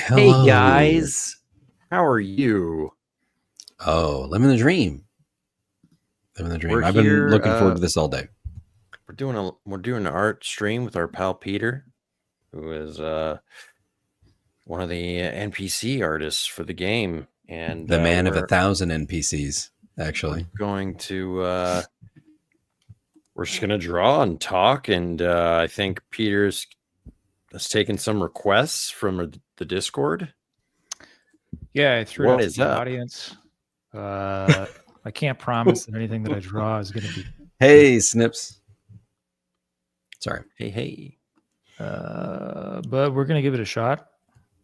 Hey Hello. guys, how are you? Oh, living the dream. Living the dream. We're I've here, been looking forward to this all day. We're doing an art stream with our pal Peter, who is one of the NPC artists for the game, and The man of 1,000 NPCs, actually. We're just gonna draw and talk, and I think Peter's has taken some requests from the Discord. Yeah, I threw What it is to the up? audience. I can't promise that anything that I draw is going to be. Hey, Snips. Sorry. Hey. But we're going to give it a shot.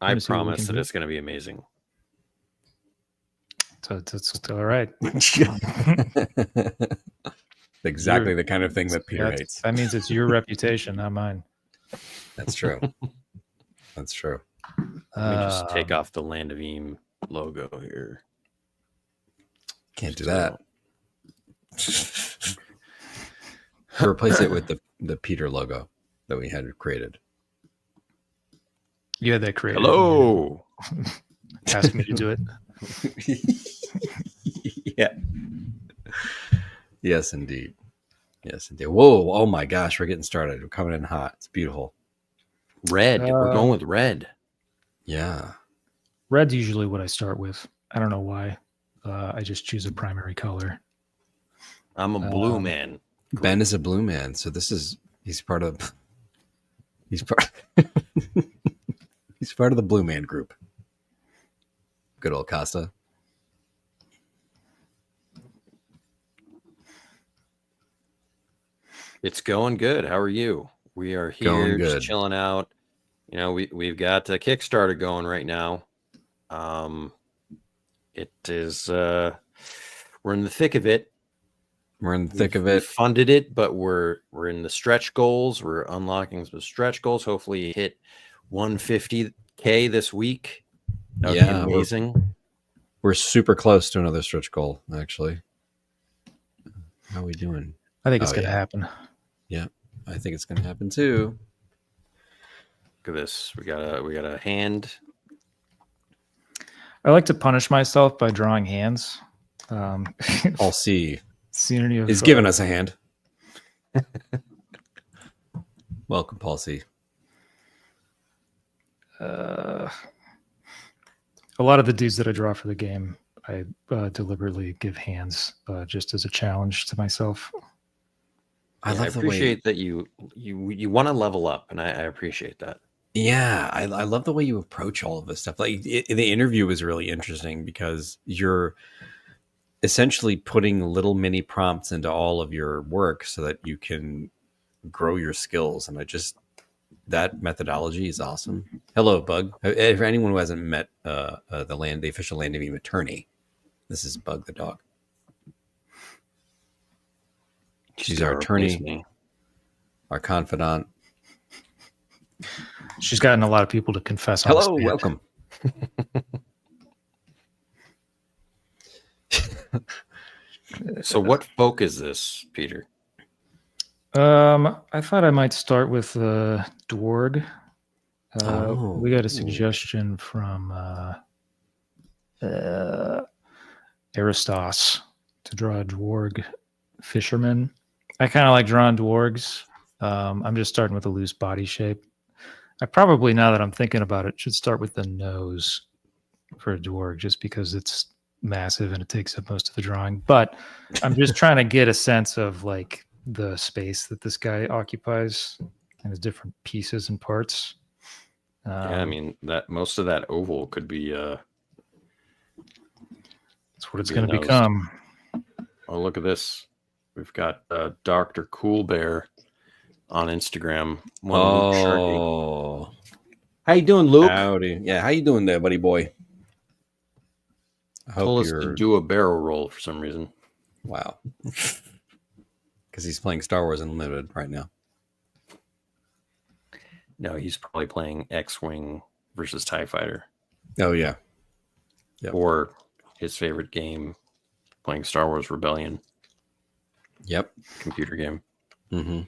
I see what we promise can that do. it's going to be amazing. So it's all right. Exactly the kind of thing that Peter hates. That means it's your reputation, not mine. That's true. That's true. Let me just take off the Land of Eem logo here. Can't do that. Replace it with the Peter logo that we had created. You had that created. Hello. Ask me to do it. Yeah. Yes, indeed. Yes, indeed. Whoa. Oh my gosh. We're getting started. We're coming in hot. It's beautiful. Red. We're going with red. Yeah. Red's usually what I start with. I don't know why. I just choose a primary color. I'm a blue man. Ben is a blue man, so he's part of he's part of the blue man group. Good old Costa. It's going good. How are you? We are here just chilling out. You know, we've got a Kickstarter going right now. It is we're in the thick of it. We funded it, but we're in the stretch goals. We're unlocking some stretch goals. Hopefully hit 150K this week. That would be amazing. We're super close to another stretch goal, actually. How are we doing? I think it's going to happen. Yeah, I think it's going to happen too. Look at this. We got a hand. I like to punish myself by drawing hands. I'll see. Scenery is giving us a hand. Welcome, Paul C. A lot of the dudes that I draw for the game, I deliberately give hands just as a challenge to myself. I appreciate that you want to level up, and I appreciate that. Yeah, I love the way you approach all of this stuff. Like the interview was really interesting because you're essentially putting little mini prompts into all of your work so that you can grow your skills. And that methodology is awesome. Hello, Bug. For anyone who hasn't met the official Land of Eem attorney, this is Bug the dog. She's our attorney, our confidant. She's gotten a lot of people to confess. Hello, welcome. So what folk is this, Peter? I thought I might start with Dwarg. We got a suggestion from Aristos to draw a Dwarg fisherman. I kind of like drawing dwarves. I'm just starting with a loose body shape. I probably, now that I'm thinking about it, should start with the nose for a dwarf just because it's massive and it takes up most of the drawing. But I'm just trying to get a sense of like the space that this guy occupies and his different pieces and parts. Yeah, I mean that most of that oval could be that's what it's going to become. Oh, look at this. We've got Dr. Cool Bear on Instagram. Oh, how you doing, Luke? Howdy. Yeah, how you doing there, buddy boy? I told us to do a barrel roll for some reason. Wow. Because he's playing Star Wars Unlimited right now. No, he's probably playing X-Wing versus TIE Fighter. Oh, yeah. Yep. Or his favorite game, playing Star Wars Rebellion. Yep. Computer game. Mm-hmm.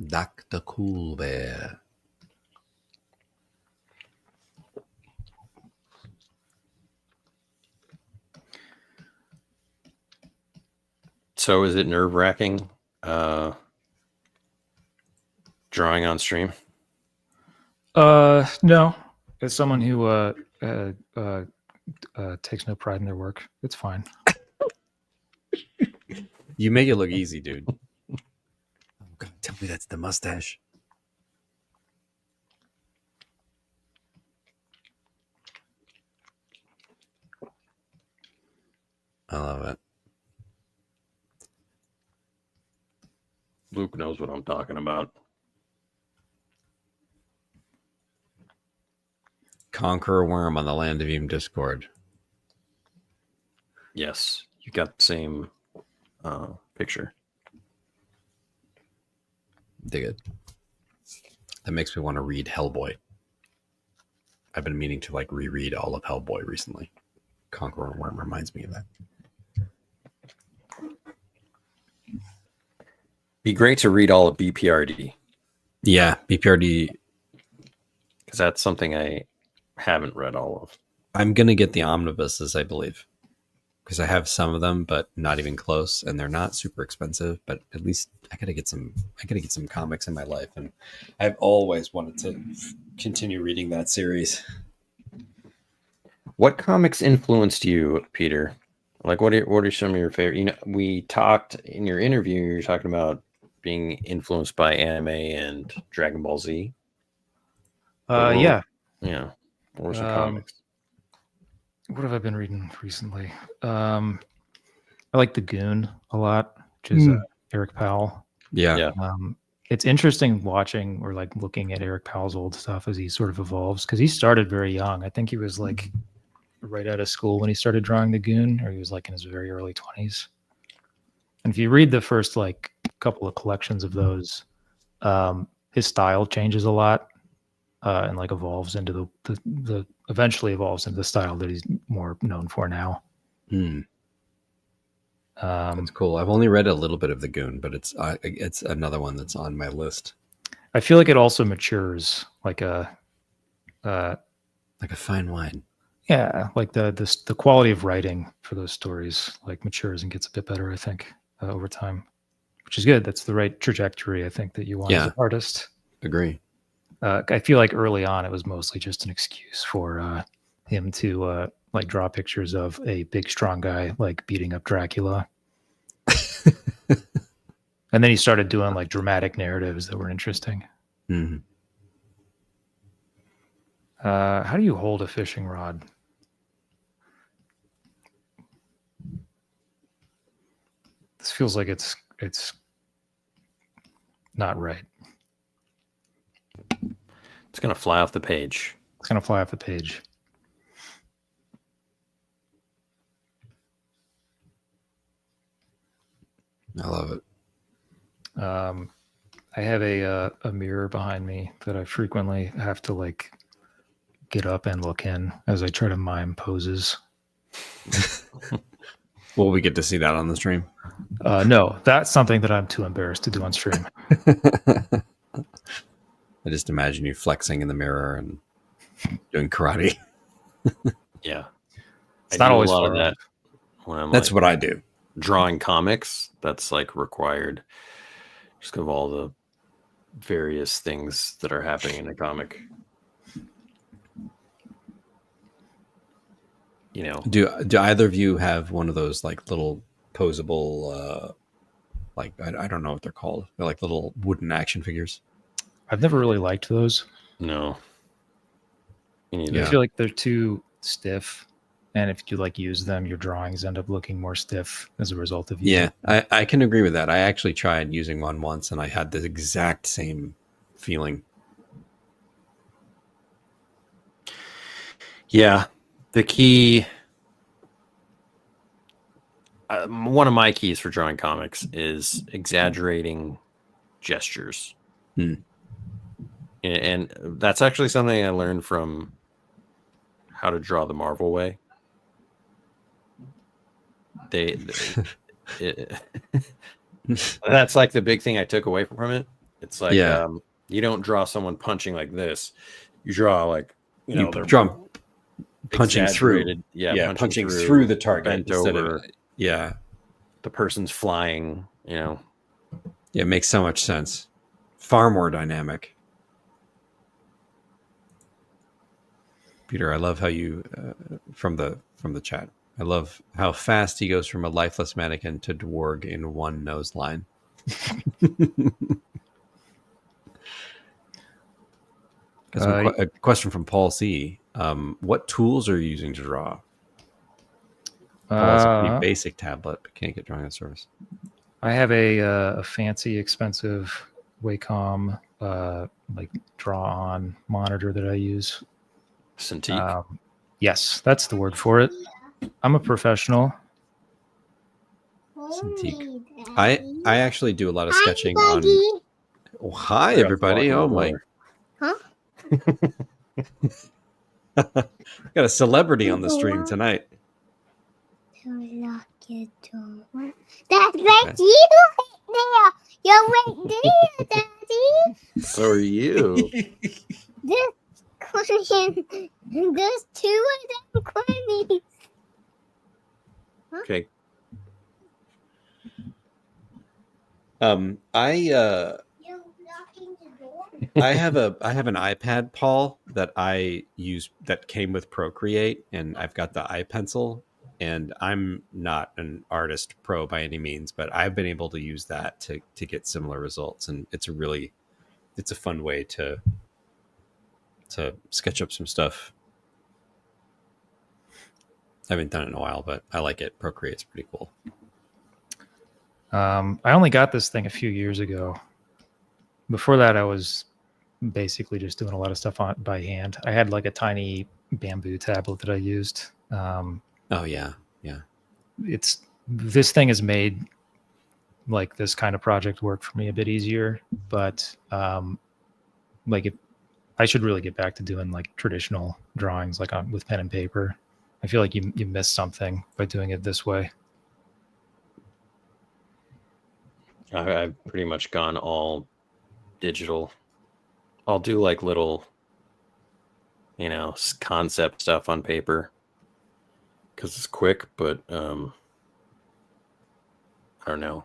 Dr. Cool Bear. So is it nerve-wracking drawing on stream? No. As someone who takes no pride in their work, it's fine. You make it look easy, dude. Oh God, tell me that's the mustache. I love it. Luke knows what I'm talking about. Conquer a worm on the Land of Eem Discord. Yes, you got the same picture. Dig it. That makes me want to read Hellboy. I've been meaning to like reread all of Hellboy recently. Conquer a worm reminds me of that. Be great to read all of BPRD. Yeah, BPRD. Because that's something I haven't read all of. I'm gonna get the omnibuses, I believe, because I have some of them, but not even close, and they're not super expensive. But at least I gotta get some comics in my life, and I've always wanted to continue reading that series. What comics influenced you, Peter? Like, what are some of your favorite? You know, we talked in your interview. You're talking about being influenced by anime and Dragon Ball Z. Yeah. Yeah. What were some comics? What have I been reading recently? I like The Goon a lot, which is Eric Powell. Yeah. It's interesting watching or like looking at Eric Powell's old stuff as he sort of evolves, because he started very young. I think he was like right out of school when he started drawing The Goon, or he was like in his very early 20s. And if you read the first like couple of collections of those, his style changes a lot. And like evolves into the eventually evolves into the style that he's more known for now. That's cool. I've only read a little bit of The Goon, but it's another one that's on my list. I feel like it also matures like a fine wine. Yeah, like the quality of writing for those stories like matures and gets a bit better, I think, over time, which is good. That's the right trajectory, I think, that you want as an artist. Agree. I feel like early on it was mostly just an excuse for him to like draw pictures of a big strong guy like beating up Dracula. And then he started doing like dramatic narratives that were interesting. Mm-hmm. How do you hold a fishing rod? This feels like it's not right. It's going to fly off the page. It's going to fly off the page. I love it. I have a mirror behind me that I frequently have to like get up and look in as I try to mime poses. Will we get to see that on the stream? No, that's something that I'm too embarrassed to do on stream. I just imagine you flexing in the mirror and doing karate. Yeah. It's not always a lot fun. of that when I'm That's like what I do. drawing comics. That's like required. Just of all the various things that are happening in a comic. You know, Do either of you have one of those like little posable, like I don't know what they're called. They're like little wooden action figures. I've never really liked those. no. Me I neither. feel like they're too stiff, and if you like use them, your drawings end up looking more stiff as a result of using Yeah, I can agree with that. I actually tried using one once, and I had the exact same feeling. Yeah, the key. One of my keys for drawing comics is exaggerating gestures. And that's actually something I learned from How to Draw the Marvel Way. That's like the big thing I took away from it. It's like, you don't draw someone punching like this. You draw like, you draw punching through. Yeah, punching through the target bent over. the person's flying, you know. Yeah, it makes so much sense. Far more dynamic. Peter, I love how you from the chat. I love how fast he goes from a lifeless mannequin to dwarg in one nose line. A question from Paul C. What tools are you using to draw? Paul has a pretty basic tablet, but can't get drawing on service. I have a fancy, expensive Wacom like draw on monitor that I use. Cintiq. Yes, that's the word for it. I'm a professional. Cintiq. I actually do a lot of sketching on. Oh, hi everybody! Oh my. Huh? Got a celebrity on the stream tonight. That's right, you there. You're right there, Daddy. So are you. This question, there's two of them queries. Okay. I have an iPad, Paul, that I use that came with Procreate, and I've got the iPencil, and I'm not an artist pro by any means, but I've been able to use that to get similar results, and it's a fun way to sketch up some stuff. I haven't done it in a while, but I like it. Procreate's pretty cool. I only got this thing a few years ago. Before that, I was basically just doing a lot of stuff by hand. I had like a tiny bamboo tablet that I used. Oh yeah. This thing has made like this kind of project work for me a bit easier, but I should really get back to doing like traditional drawings, like with pen and paper. I feel like you miss something by doing it this way. I've pretty much gone all digital. I'll do like little, concept stuff on paper because it's quick, but I don't know.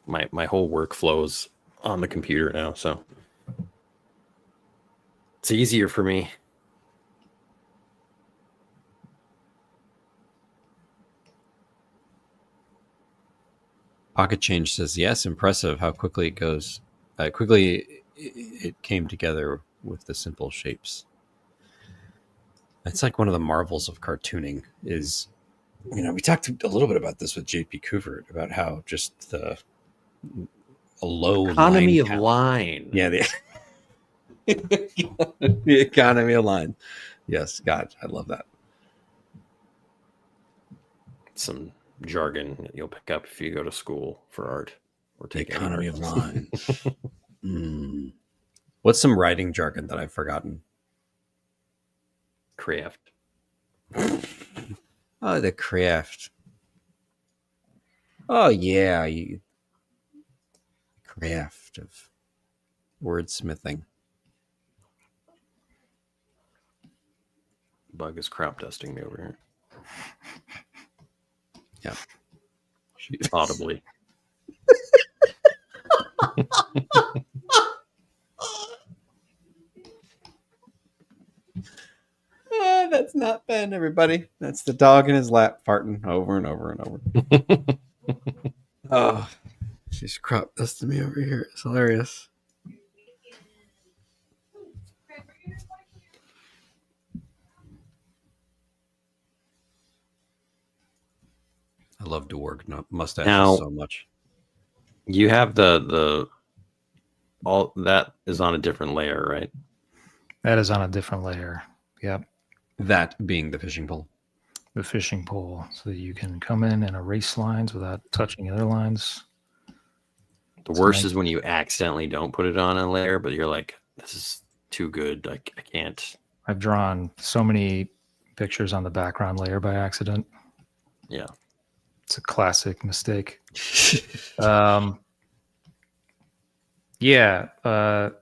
My whole workflow's on the computer now, so it's easier for me. Pocket Change says, yes, impressive how quickly it goes. Quickly it came together with the simple shapes. It's like one of the marvels of cartooning is, we talked a little bit about this with JP Couvert about how just a low economy line of line. Yeah, the economy of line. Yes, God, I love that. Some jargon that you'll pick up if you go to school for art or take economy of line. What's some writing jargon that I've forgotten? Craft. Oh, the craft. Oh yeah, craft of wordsmithing. Bug is crop dusting me over here. Yeah. Audibly. That's not Ben, everybody. That's the dog in his lap farting over and over and over. Oh, she's crop dusting me over here. It's hilarious. I love Dwarg mustaches so much. You have the all that is on a different layer, right? That is on a different layer. Yep. That being the fishing pole. The fishing pole, so that you can come in and erase lines without touching other lines. The worst is when you accidentally don't put it on a layer, but you're like, this is too good. I can't. I've drawn so many pictures on the background layer by accident. Yeah. It's a classic mistake. Yeah. A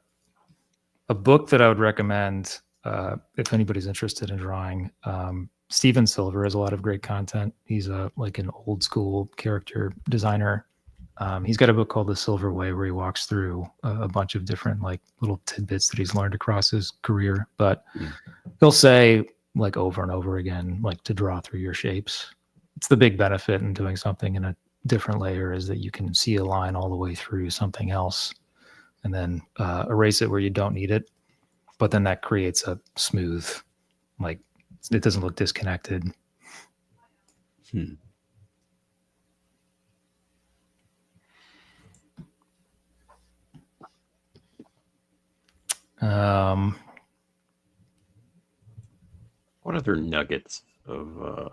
book that I would recommend if anybody's interested in drawing Steven Silver has a lot of great content. He's like an old school character designer. He's got a book called The Silver Way where he walks through a bunch of different like little tidbits that he's learned across his career. But he'll say like over and over again, like to draw through your shapes. It's the big benefit in doing something in a different layer is that you can see a line all the way through something else and then erase it where you don't need it. But then that creates a smooth, like it doesn't look disconnected. What other nuggets of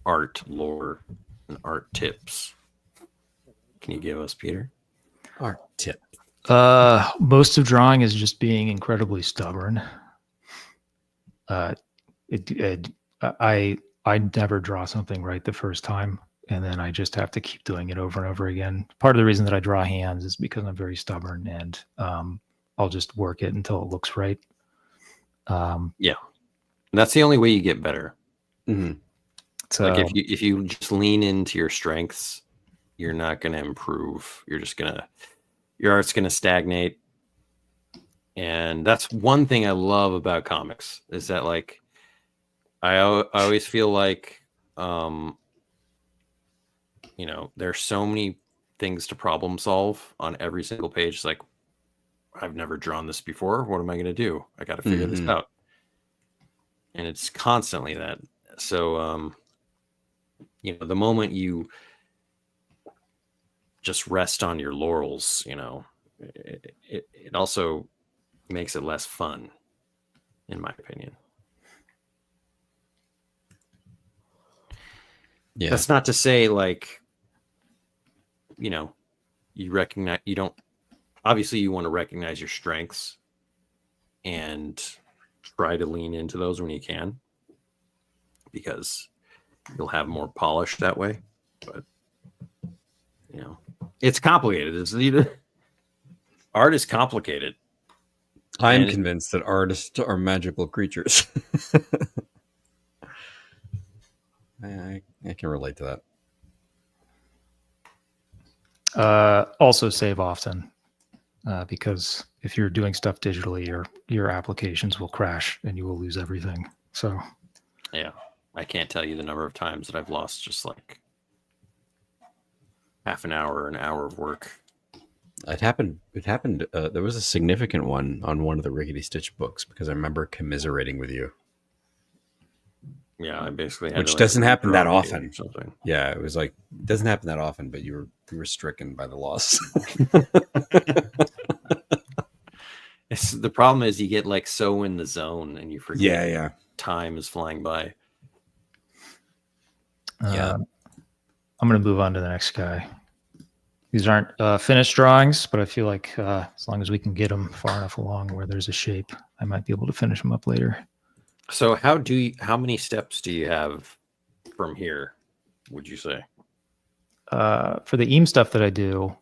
art lore and art tips can you give us, Peter? Art tip. Most of drawing is just being incredibly stubborn. I never draw something right the first time, and then I just have to keep doing it over and over again. Part of the reason that I draw hands is because I'm very stubborn, and I'll just work it until it looks right. Yeah, that's the only way you get better. Mm-hmm. Like if you just lean into your strengths, you're not going to improve. You're just your art's going to stagnate. And that's one thing I love about comics is that like I always feel like there's so many things to problem solve on every single page. It's like, I've never drawn this before. What am I going to do? I got to figure this out. And it's constantly that. So, the moment you just rest on your laurels, it also makes it less fun, in my opinion. Yeah. That's not to say like, obviously you want to recognize your strengths and try to lean into those when you can, because you'll have more polish that way. But it's complicated. Art is complicated. I am convinced that artists are magical creatures. I can relate to that. Also save often, because if you're doing stuff digitally, your applications will crash and you will lose everything. So, yeah, I can't tell you the number of times that I've lost just like half an hour or an hour of work. It happened. There was a significant one on one of the Rickety Stitch books because I remember commiserating with you. Yeah, I basically had which to, doesn't happen that often. Or something. Yeah, it was like it doesn't happen that often, but you were stricken by the loss. The problem is you get like so in the zone and you forget. Yeah. Time is flying by. I'm going to move on to the next guy. These aren't finished drawings, but I feel like as long as we can get them far enough along where there's a shape, I might be able to finish them up later. So how many steps do you have from here, would you say? For the Eem stuff that I do,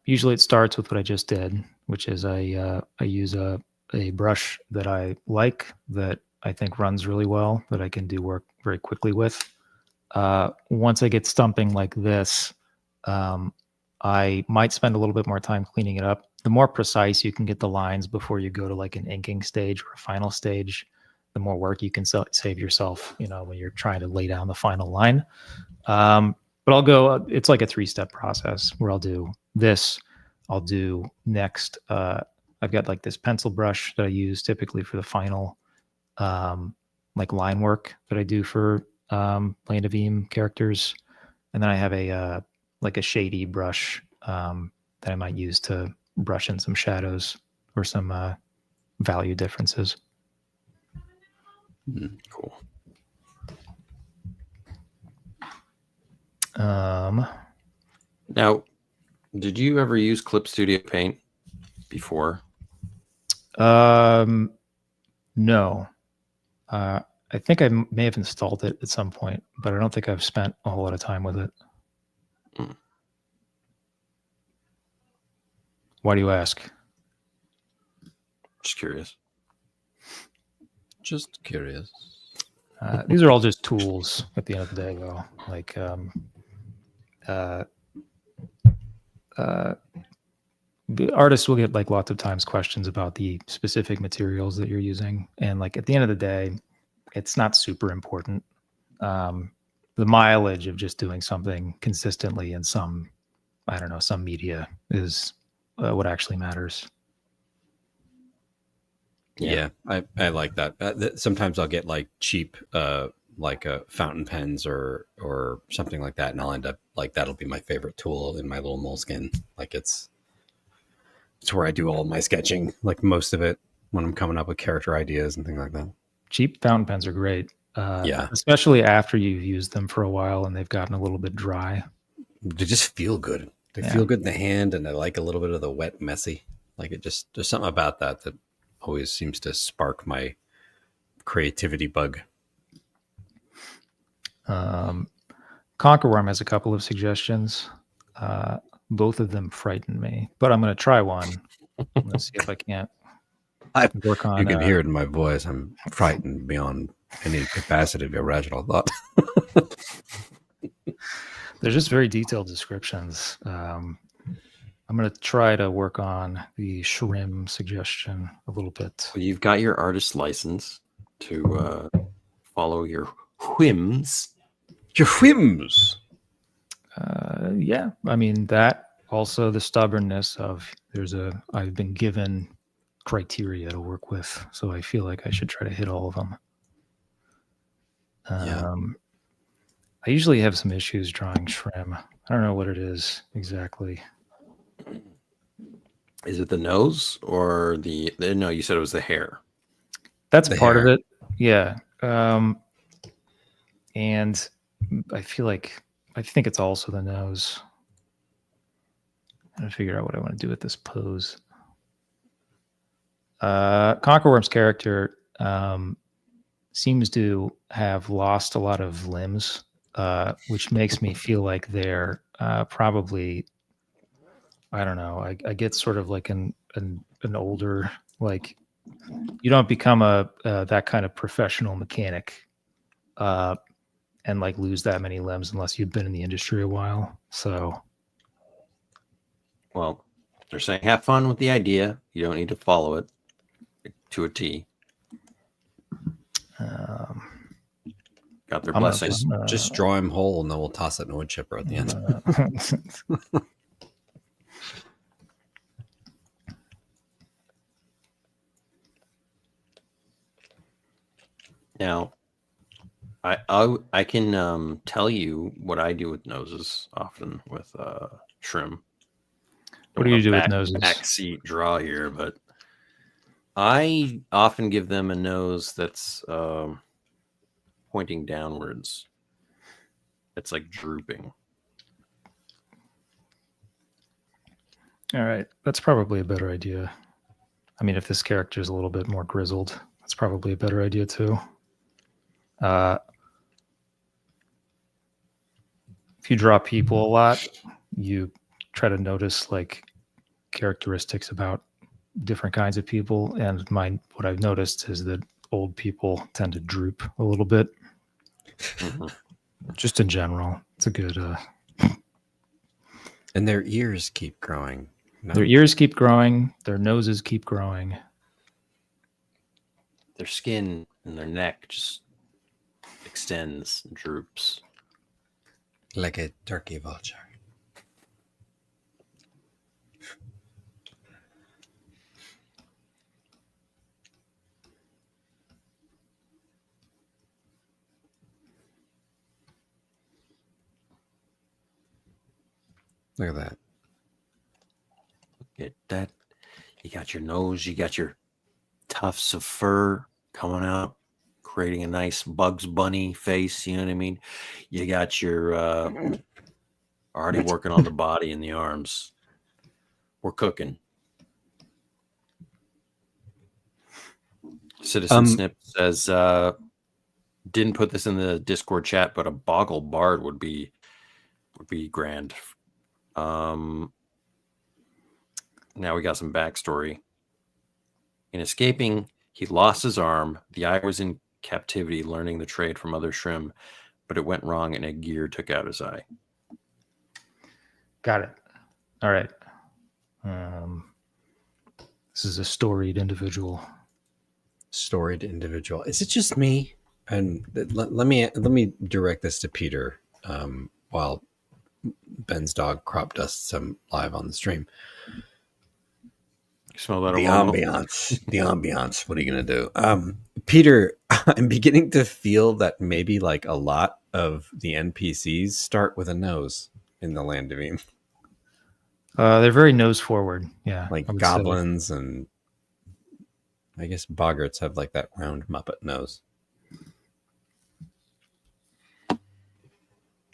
usually it starts with what I just did, which is I use a brush that I like, that I think runs really well, that I can do work very quickly with. Once I get stumping like this, I might spend a little bit more time cleaning it up. The more precise you can get the lines before you go to like an inking stage or a final stage, the more work you can save yourself, when you're trying to lay down the final line. But I'll go, it's like a 3-step process where I'll do this. I'll do next. I've got like this pencil brush that I use typically for the final, like line work that I do for Land of Eem characters. And then I have a shady brush that I might use to brush in some shadows or some value differences. Cool. Now, did you ever use Clip Studio Paint before? No. I think I may have installed it at some point, but I don't think I've spent a whole lot of time with it. Why do you ask? Just curious. Just curious. These are all just tools at the end of the day, though. Like, the artists will get like lots of times questions about the specific materials that you're using, and like at the end of the day, it's not super important. The mileage of just doing something consistently in some, I don't know, some media is what actually matters. Yeah, I like that. Sometimes I'll get like cheap, fountain pens or something like that, and I'll end up like that'll be my favorite tool in my little moleskin. Like it's where I do all my sketching, like most of it when I'm coming up with character ideas and things like that. Cheap fountain pens are great. Yeah, especially after you've used them for a while and they've gotten a little bit dry. they just feel good. They feel good in the hand, and I like a little bit of the wet, messy. Like there's something about that always seems to spark my creativity bug. Conquerworm has a couple of suggestions. Both of them frighten me, but I'm going to try one. Let's see if I can't work on. You can hear it in my voice. I'm frightened beyond any capacity of your rational thought. They're just very detailed descriptions. I'm going to try to work on the Shrim suggestion a little bit. Well, you've got your artist license to follow your whims. Your whims. Yeah, I mean that. Also, the stubbornness of I've been given criteria to work with, so I feel like I should try to hit all of them. I usually have some issues drawing Shrim. I don't know what it is exactly. Is it the nose or the no, you said it was the hair. That's The part hair. of it. Yeah. And I think it's also the nose. I'm trying to figure out what I want to do with this pose. Conquerworm's character seems to have lost a lot of limbs, which makes me feel like they're probably, I don't know. I get sort of like an older, like you don't become that kind of professional mechanic and like lose that many limbs unless you've been in the industry a while. So, Well, they're saying have fun with the idea. You don't need to follow it to a T. Got their blessing. Just draw him whole, and then we'll toss it in a wood chipper at the end. Now, I can tell you what I do with noses often with Shrim. What do you do with noses? Backseat draw here, but I often give them a nose that's pointing downwards. It's like drooping. All right, that's probably a better idea. I mean, if this character is a little bit more grizzled, that's probably a better idea too. If you draw people a lot, you try to notice like characteristics about different kinds of people, and what I've noticed is that old people tend to droop a little bit. Mhm. Just in general, it's a good. And their ears keep growing. No? Their ears keep growing. Their noses keep growing. Their skin and their neck just extends and droops. Like a turkey vulture. Look at that. Get that. You got your nose, you got your tufts of fur coming out, creating a nice Bugs Bunny face. You know what I mean? You got your already working on the body and the arms. We're cooking. Citizen Snip says, didn't put this in the Discord chat, but a Boggle Bard would be grand. Now we got some backstory. In escaping He lost his arm. The eye was in captivity, learning the trade from other shrimp, but it went wrong and a gear took out his eye. Got it. All right. This is a storied individual. Storied individual. Is it just me? And let me direct this to Peter while Ben's dog crop dusts him live on the stream. You smell that The aroma? ambiance. What are you gonna do, Peter? I'm beginning to feel that maybe like a lot of the NPCs start with a nose in the Land of Eem. They're very nose forward. Yeah, Like I would goblins and I guess boggarts have like that round Muppet nose.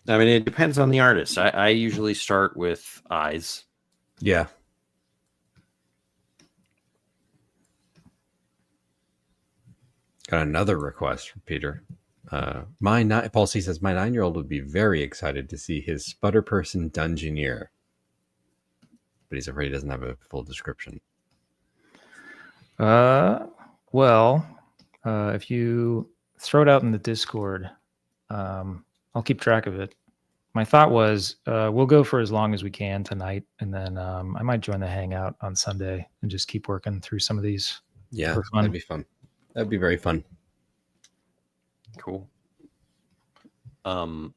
I mean, it depends on the artist. I usually start with eyes. Yeah. Got another request from Peter. Paul C says, my 9-year-old would be very excited to see his sputter person Dungeoneer. But he's afraid he doesn't have a full description. If you throw it out in the Discord, I'll keep track of it. My thought was we'll go for as long as we can tonight, and then I might join the hangout on Sunday and just keep working through some of these. Yeah, for fun. that'd be fun. That'd be very fun. Cool. Have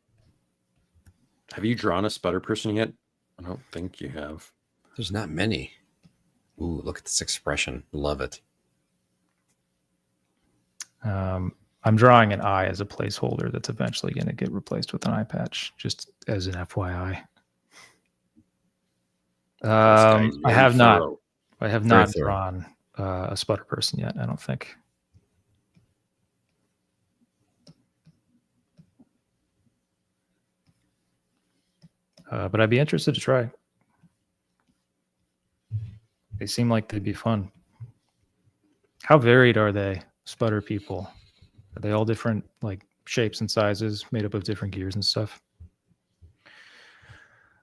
you drawn a sputter person yet? I don't think you have. There's not many. Ooh, look at this expression. Love it. I'm drawing an eye as a placeholder that's eventually going to get replaced with an eye patch, just as an FYI. I have not drawn a sputter person yet, I don't think. But I'd be interested to try. They seem like they'd be fun. How varied are they, sputter people? Are they all different, like shapes and sizes, made up of different gears and stuff?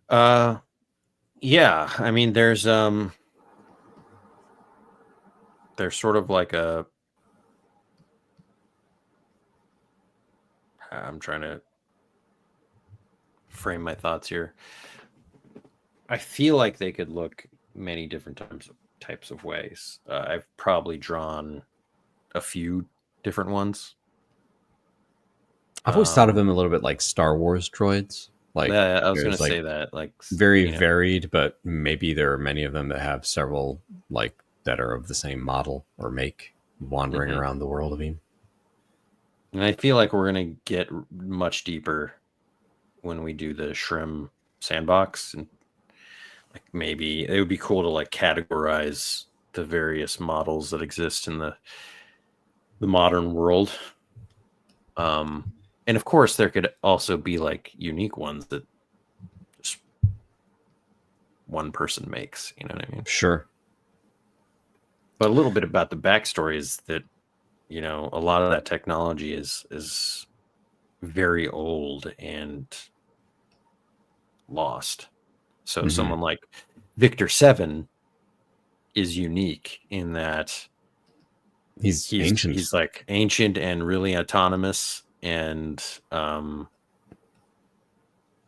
Yeah, I mean, there's sort of like a. I'm trying to frame my thoughts here. I feel like they could look many different types of ways. I've probably drawn a few different ones. I've always thought of them a little bit like Star Wars droids. Like I was going to say that, like very varied, but maybe there are many of them that have several like that are of the same model or make wandering around the world of Eem. And I feel like we're going to get much deeper when we do the Shrimp sandbox, and like maybe it would be cool to like categorize the various models that exist in the modern world. And of course there could also be like unique ones that just one person makes, you know what I mean? Sure. But a little bit about the backstory is that, you know, a lot of that technology is very old and lost. So someone like Victor 7 is unique in that he's ancient. He's like ancient and really autonomous, and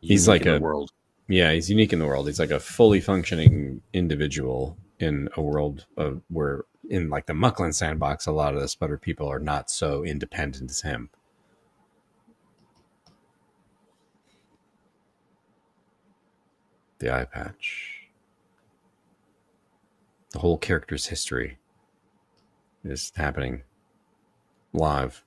he's like a world. Yeah, he's unique in the world. He's like a fully functioning individual in a world of where in like the Mucklands Sandbox, a lot of the sputter people are not so independent as him. The eye patch. The whole character's history is happening live.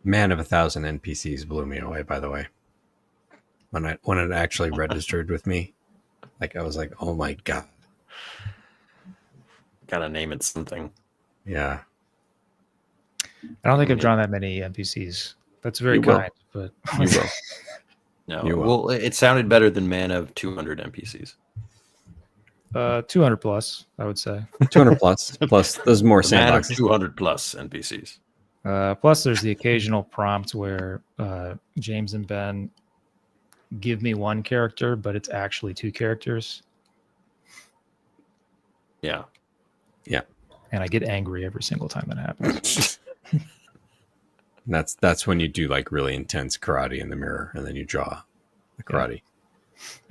Man of 1,000 NPCs blew me away, by the way. When it actually registered with me, like I was like, oh my God. Gotta name it something. Yeah. I don't think I've drawn that many NPCs. That's very kind, but you will. No, You well, it sounded better than Man of 200 NPCs. 200 plus, I would say. 200 plus there's more The Man of sandboxes. 200 plus NPCs. Plus, there's the occasional prompt where James and Ben give me one character, but it's actually two characters. Yeah. And I get angry every single time that happens. That's when you do like really intense karate in the mirror, and then you draw the karate.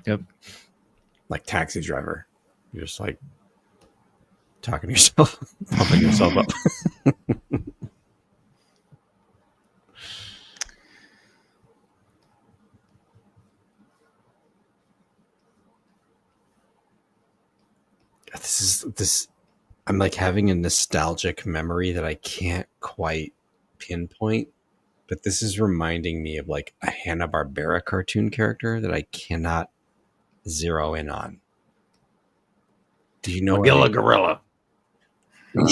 Yep. Like Taxi Driver. You're just like talking to yourself, pumping yourself up. This I'm like having a nostalgic memory that I can't quite pinpoint, but this is reminding me of like a Hanna-Barbera cartoon character that I cannot zero in on. Do you know Magilla Gorilla. Are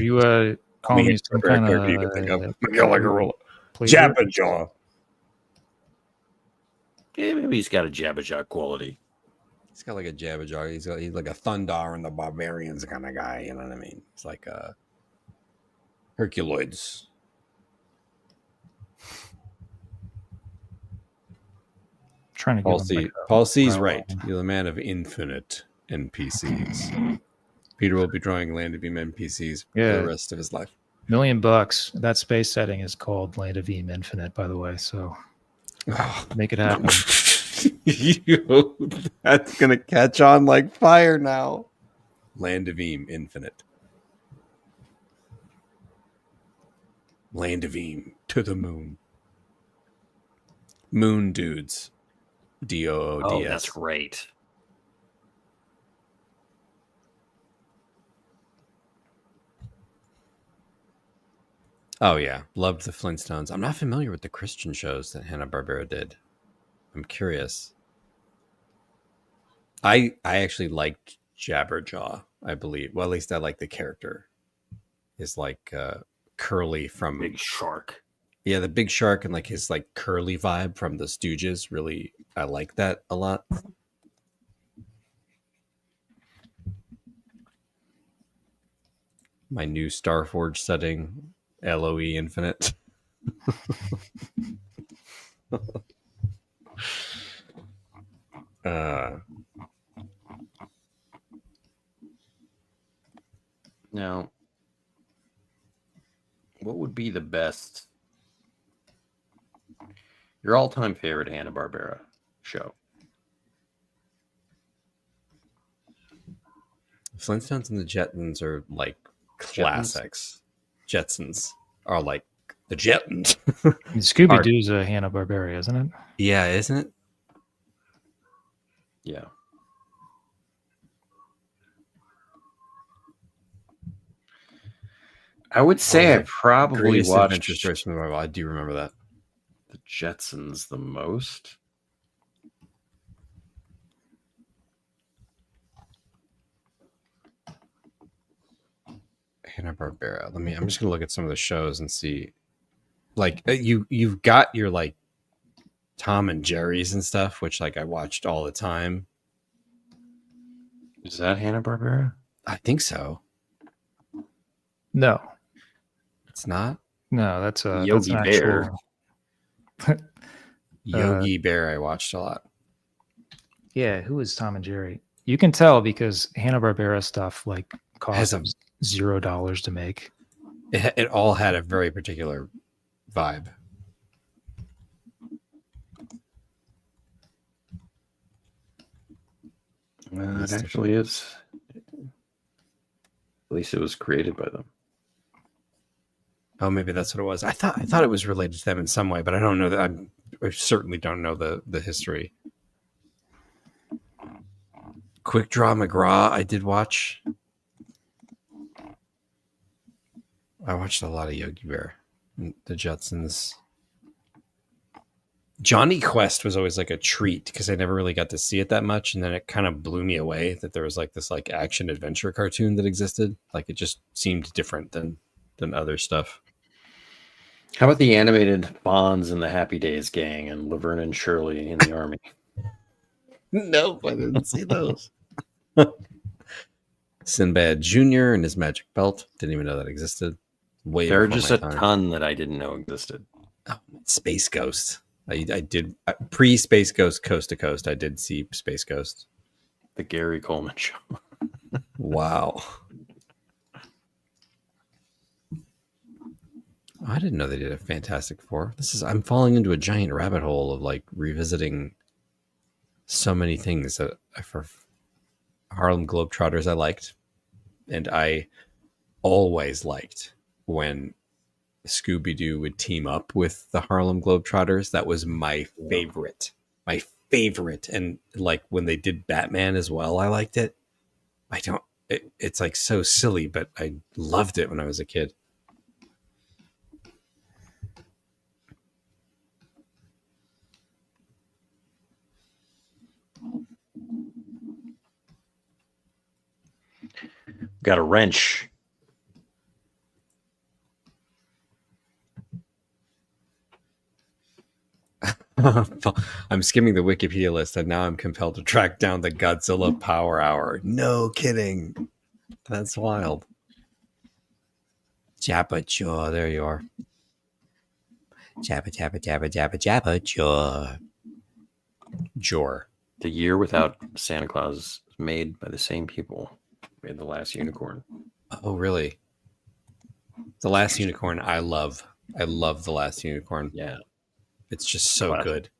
you calling me some kind of you can think of? Magilla Gorilla. plagiar? Jabberjaw. Yeah, maybe he's got a Jabberjaw quality. He's got like a Jabberjaw. He's like a Thundar and the Barbarians kind of guy. You know what I mean? It's like a Herculoids. Trying to get Paul C's right. You're the man of infinite NPCs. Peter will be drawing Land of Eem NPCs for the rest of his life. $1 million. That space setting is called Land of Eem Infinite, by the way. So make it happen. That's gonna catch on like fire now. Land of Eem Infinite. Land of Eem to the moon. Moon dudes. DOODS. Oh, that's great. Oh yeah, loved the Flintstones. I'm not familiar with the Christian shows that Hanna-Barbera did. I'm curious. I actually liked Jabberjaw, I believe. Well, at least I like the character. Is like Curly from Big Shark. Yeah, the Big Shark and like his like curly vibe from the Stooges. Really, I like that a lot. My new Starforge setting, LOE Infinite. Now, what would be the best, your all-time favorite Hanna-Barbera show? Flintstones and the Jetsons are like classics. Jetsons are like the Jetsons. Scooby Doo's a Hanna-Barbera, isn't it? Yeah, isn't it? Yeah. I would say I probably watched Adventure Stories from the Bible. I do remember that. The Jetsons the most. Hanna-Barbera. I'm just gonna look at some of the shows and see. Like you've got your like Tom and Jerry's and stuff, which like I watched all the time. Is that Hanna-Barbera? I think so. No. It's not? No, that's a Yogi Bear. Yogi Bear I watched a lot. Yeah, who is Tom and Jerry? You can tell because Hanna-Barbera stuff like costs $0 to make. It all had a very particular vibe. It actually is. At least it was created by them. Oh, maybe that's what it was. I thought it was related to them in some way, but I don't know that. I certainly don't know the history. Quick Draw McGraw, I did watch. I watched a lot of Yogi Bear, the Jetsons. Johnny Quest was always like a treat because I never really got to see it that much, and then it kind of blew me away that there was like this like action adventure cartoon that existed. Like it just seemed different than other stuff. How about the animated Fonz and the Happy Days gang and Laverne and Shirley in the army? Nope, I didn't see those. Sinbad Jr. and his magic belt. Didn't even know that existed. There are before just my a time. ton that I didn't know existed. Oh, Space Ghost. I did pre-Space Ghost Coast to Coast. I did see Space Ghost. The Gary Coleman show. Wow. I didn't know they did a Fantastic Four. I'm falling into a giant rabbit hole of like revisiting so many things that for Harlem Globetrotters I liked. And I always liked when Scooby-Doo would team up with the Harlem Globetrotters. That was my favorite. My favorite. And like when they did Batman as well, I liked it. It's like so silly, but I loved it when I was a kid. Got a wrench. I'm skimming the Wikipedia list and now I'm compelled to track down the Godzilla Power Hour. No kidding. That's wild. Jabba Jaw, there you are. Jabba, Jabba, Jabba, Jabba, Jabba Jaw. Jor. The Year Without Santa Claus is made by the same people who made The Last Unicorn. Oh, really? The Last Unicorn, I love. I love The Last Unicorn. Yeah. It's just so Classic. good.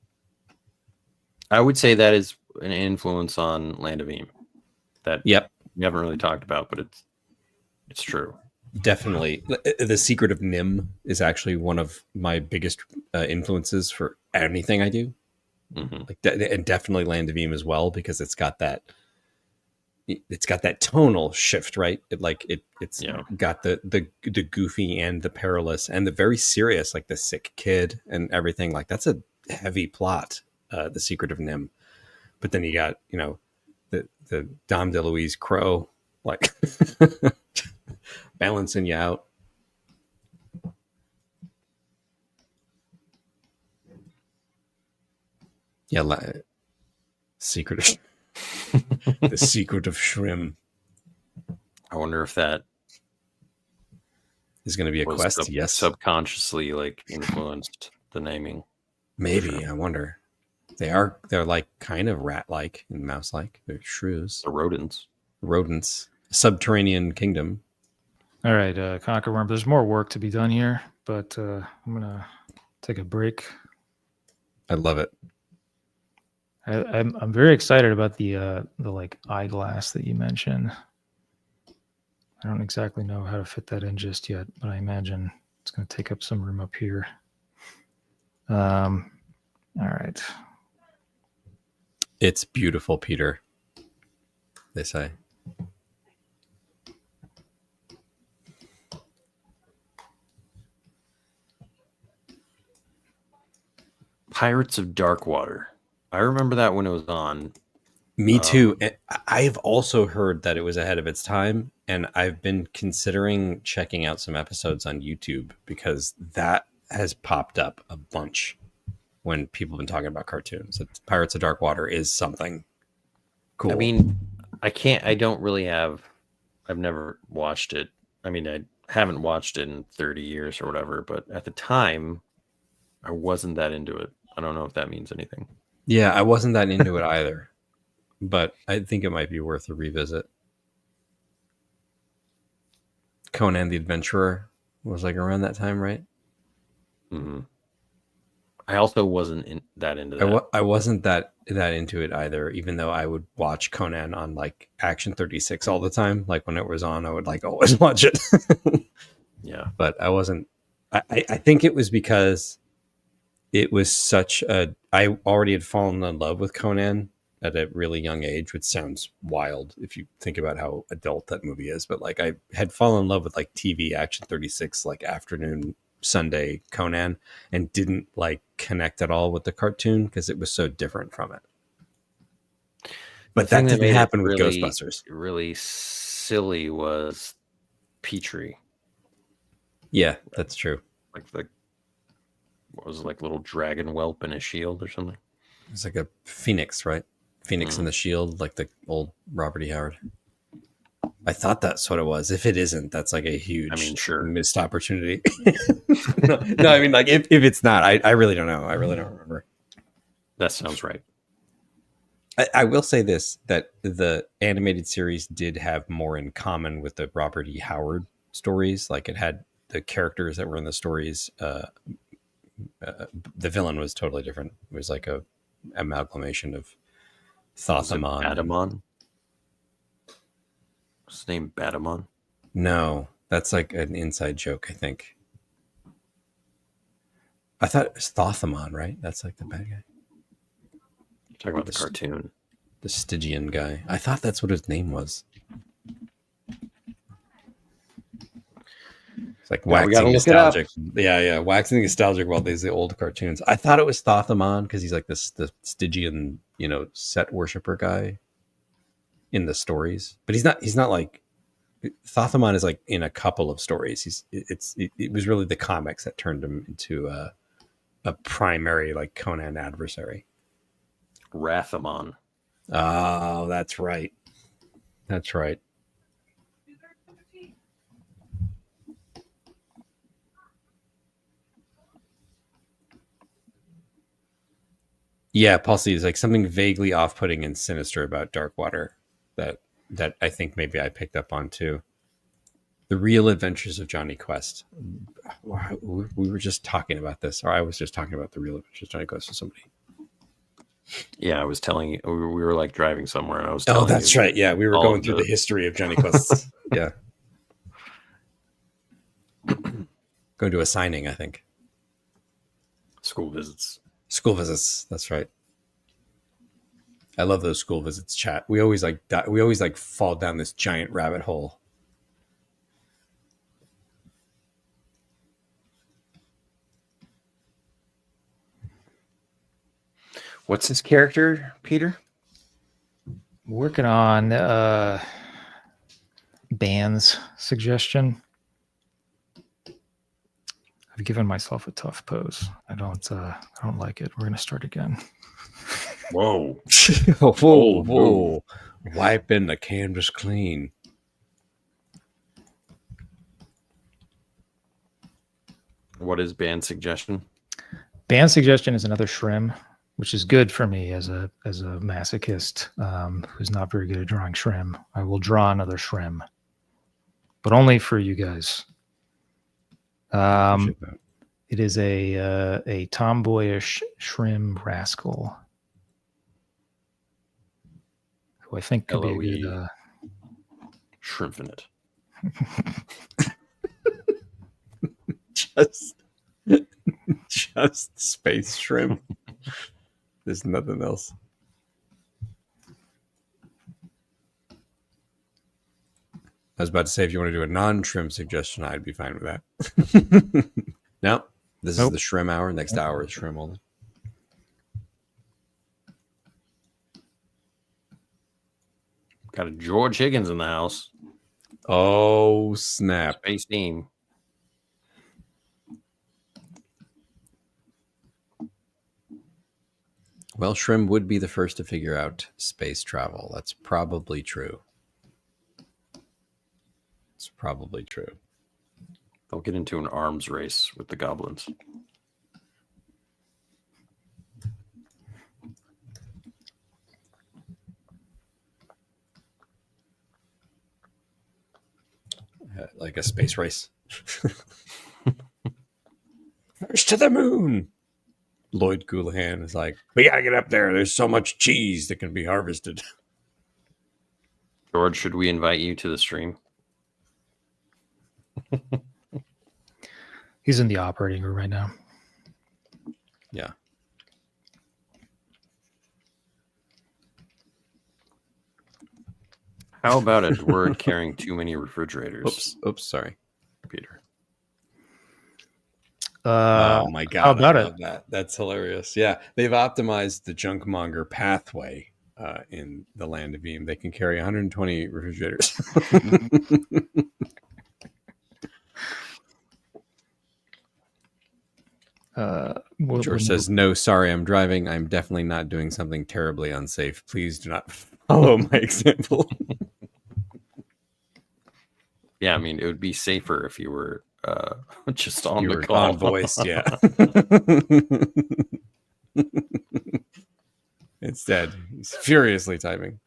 I would say that is an influence on Land of Eem that Yep. we haven't really talked about, but it's true. Definitely. The Secret of Nim is actually one of my biggest influences for anything I do. Mm-hmm. And definitely Land of Eem as well, because it's got that tonal shift, right? It's got the goofy and the perilous and the very serious, like the sick kid and everything. Like that's a heavy plot, The Secret of Nim. But then you got, the Dom DeLuise Crow, like balancing you out. Yeah, Secret of The Secret of Shrim. I wonder if that is going to be a quest. Yes, subconsciously like influenced the naming. Maybe. I wonder. They're like kind of rat-like and mouse-like. They're shrews. The Rodents. Subterranean kingdom. All right, Conquerworm. There's more work to be done here, but I'm gonna take a break. I love it. I'm very excited about the like eyeglass that you mentioned. I don't exactly know how to fit that in just yet, but I imagine it's going to take up some room up here. All right. It's beautiful, Peter. They say. Pirates of Darkwater. I remember that when it was on. Me too. I've also heard that it was ahead of its time, and I've been considering checking out some episodes on YouTube because that has popped up a bunch when people have been talking about cartoons. Pirates of Darkwater is something cool. I mean, I've never watched it. I mean, I haven't watched it in 30 years or whatever, but at the time, I wasn't that into it. I don't know if that means anything. Yeah, I wasn't that into it either, but I think it might be worth a revisit. Conan the Adventurer was like around that time, right? Mm-hmm. I also wasn't that into that. I wasn't that into it either, even though I would watch Conan on like Action 36 all the time. Like when it was on, I would like always watch it. Yeah. But I wasn't. I think it was because it was such a. I already had fallen in love with Conan at a really young age, which sounds wild if you think about how adult that movie is. But like I had fallen in love with like TV Action 36, like afternoon Sunday Conan, and didn't like connect at all with the cartoon because it was so different from it. But that didn't happen with Ghostbusters. Really silly was Petrie. Yeah, that's true. Like what was it, like a little dragon whelp and a shield or something? It's like a phoenix, right? Phoenix and the shield, like the old Robert E. Howard. I thought that's what it was. If it isn't, that's like a huge missed opportunity. no, I mean, like if it's not, I really don't know. I really don't remember. That sounds right. I will say this, that the animated series did have more in common with the Robert E. Howard stories. Like it had the characters that were in the stories. The villain was totally different. It was like a amalgamation of Thothamon. Badamon? What's his name? Badamon? No, that's like an inside joke, I think. I thought it was Thothamon, right? That's like the bad guy. You're talking about the cartoon. The Stygian guy. I thought that's what his name was. It's like waxing nostalgic. Yeah, waxing nostalgic about these old cartoons. I thought it was Thothamon because he's like the Stygian, set worshiper guy in the stories. But he's not like Thothamon is like in a couple of stories. It was really the comics that turned him into a primary like Conan adversary. Rathamon. Oh, that's right. That's right. Yeah, Paul C is like something vaguely off-putting and sinister about Darkwater that I think maybe I picked up on too. The Real Adventures of Johnny Quest. We were just talking about this, or I was just talking about The Real Adventures of Johnny Quest with somebody. Yeah, I was telling you, we were like driving somewhere, and I was telling you. Oh, that's right. Yeah, we were going through the history of Johnny Quest. Yeah. Going to a signing, I think. School visits. School visits. That's right. I love those school visits chat. We always like fall down this giant rabbit hole. What's his character, Peter? Working on bands suggestion. I've given myself a tough pose. I don't like it. We're gonna start again. Whoa. Whoa. Wiping the canvas clean. What is band suggestion? Band suggestion is another shrimp, which is good for me as a masochist who's not very good at drawing shrimp. I will draw another shrimp, but only for you guys. It is a tomboyish shrimp rascal who I think could be a good shrimp in it. just space shrimp. There's nothing else. I was about to say, if you want to do a non-shrimp suggestion, I'd be fine with that. No, this is the shrimp hour. Next hour is shrimp only. Got a George Higgins in the house. Oh, snap. Space Eem. Well, Shrimp would be the first to figure out space travel. That's probably true. It's probably true. They'll get into an arms race with the goblins. Like a space race. First to the moon. Lloyd Goulahan is like, we gotta get up there. There's so much cheese that can be harvested. George, should we invite you to the stream? He's in the operating room right now. Yeah. How about a word carrying too many refrigerators? Oops, sorry, Peter. Oh my god! How about it? That's hilarious. Yeah, they've optimized the junkmonger pathway in the Land of Eem. They can carry 120 refrigerators. George says, "No, sorry, I'm driving. I'm definitely not doing something terribly unsafe. Please do not follow my example." Yeah, I mean, it would be safer if you were just on You the were call. on voice, yeah. Instead, he's furiously typing.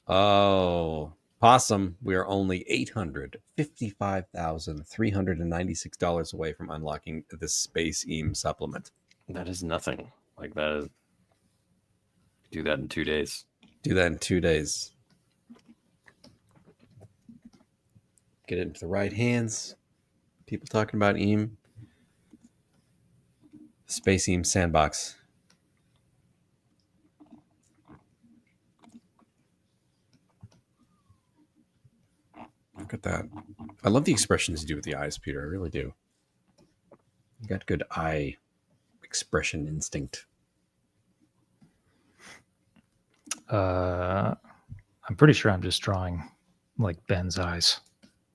Oh, Possum, we are only $855,396 away from unlocking the Space Eem supplement. That is nothing. Like that is. Do that in 2 days. Do that in 2 days. Get it into the right hands. People talking about Eem. Space Eem Sandbox. Look at that. I love the expressions you do with the eyes, Peter. I really do. You got good eye expression instinct. I'm pretty sure I'm just drawing like Ben's eyes.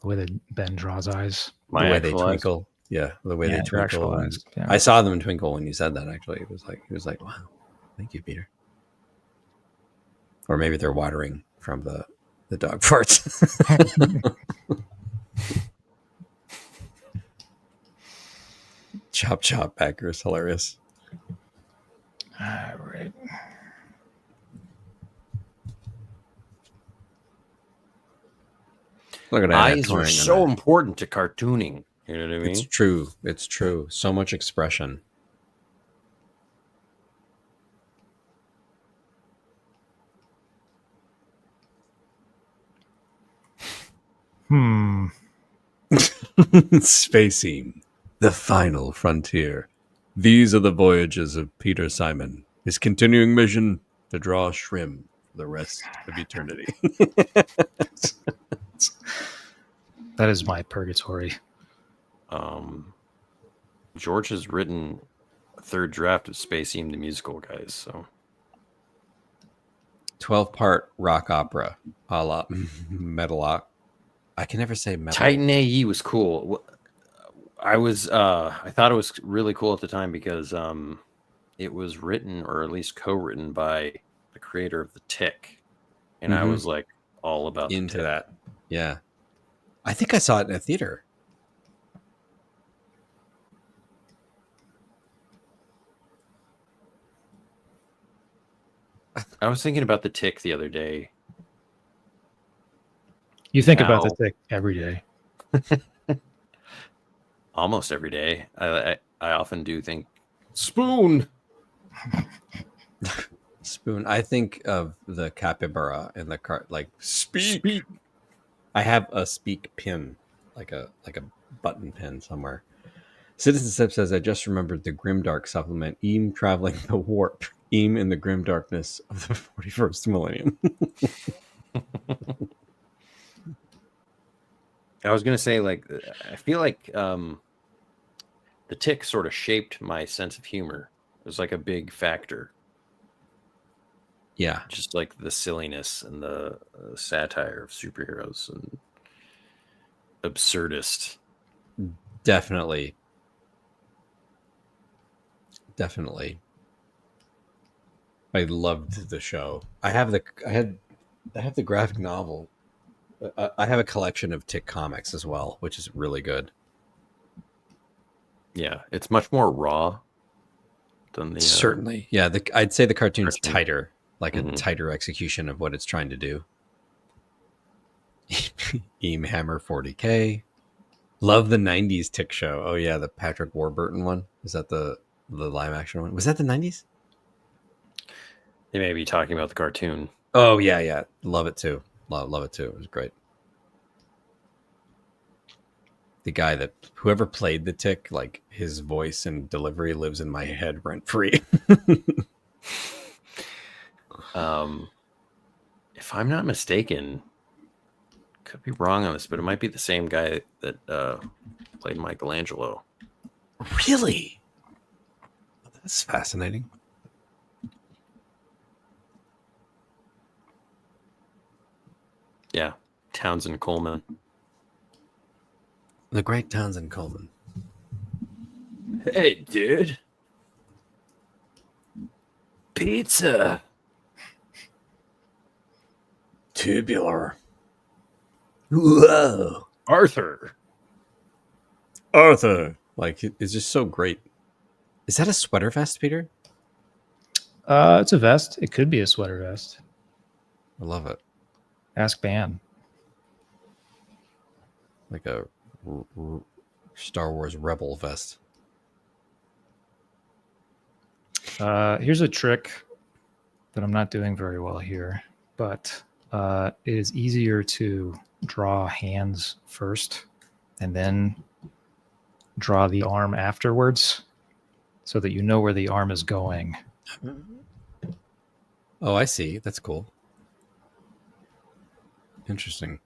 The way that Ben draws eyes. My the way they actual eyes. twinkle. Yeah, the way they your actual twinkle. eyes. Yeah. I saw them twinkle when you said that, actually. He was like, wow, thank you, Peter. Or maybe they're watering from the dog farts. Chop chop backer is hilarious. All right. Look at that. Eyes are so important to cartooning. You know what I mean? It's true. It's true. So much expression. Space Eem, the final frontier. These are the voyages of Peter Simon. His continuing mission to draw Shrim for the rest of eternity. That is my purgatory. George has written a third draft of Space Eem the musical, guys. So 12-part rock opera, a la Metal. I can never say metal. Titan AE was cool. I thought it was really cool at the time because it was written, or at least co-written, by the creator of the Tick, and I was like all about into that. Yeah, I think I saw it in a theater. I was thinking about the Tick the other day. You think about the Tick every day. Almost every day. I often do think spoon. Spoon. I think of the capybara in the cart, like speak. I have a speak pin, like a button pin somewhere. Citizen Sip says, I just remembered the Grimdark supplement. Eem traveling the warp. Eem in the grim darkness of the 41st millennium. I was gonna say, like, I feel like the Tick sort of shaped my sense of humor. It was like a big factor. Yeah, just like the silliness and the satire of superheroes and absurdist. Definitely. I loved the show. I have the graphic novel. I have a collection of Tick comics as well, which is really good. Yeah, it's much more raw than the certainly. Yeah, I'd say the cartoon's tighter, like a tighter execution of what it's trying to do. Eem Hammer 40K. Love the 90s Tick show. Oh yeah, the Patrick Warburton one. Is that the live action one? Was that the 90s? They may be talking about the cartoon. Oh yeah. Love it too. Love it too. It was great. The guy whoever played the Tick, like his voice and delivery lives in my head rent free. If I'm not mistaken, could be wrong on this, but it might be the same guy that played Michelangelo. Really? That's fascinating. Yeah, Townsend Coleman. The great Townsend Coleman. Hey, dude. Pizza. Tubular. Whoa. Arthur. Arthur. Like, it's just so great. Is that a sweater vest, Peter? It's a vest. It could be a sweater vest. I love it. Ask Ban. Like a Star Wars Rebel vest. Here's a trick that I'm not doing very well here, but it is easier to draw hands first and then draw the arm afterwards so that you know where the arm is going. Oh, I see. That's cool. Interesting.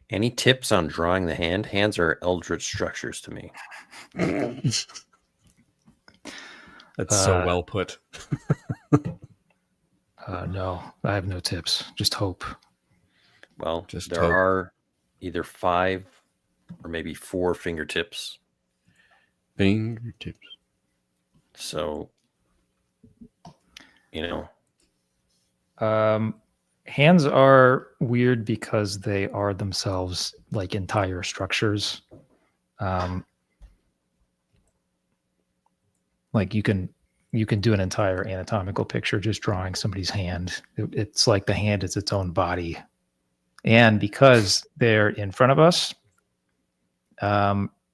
Any tips on drawing the hand? Hands are eldritch structures to me. That's so well put. No, I have no tips. Just hope. Well, Just there hope. are either 5 or maybe 4 fingertips. Fingertips. So, you know. Hands are weird because they are themselves like entire structures. Like you can do an entire anatomical picture just drawing somebody's hand. It's like the hand is its own body. And because they're in front of us,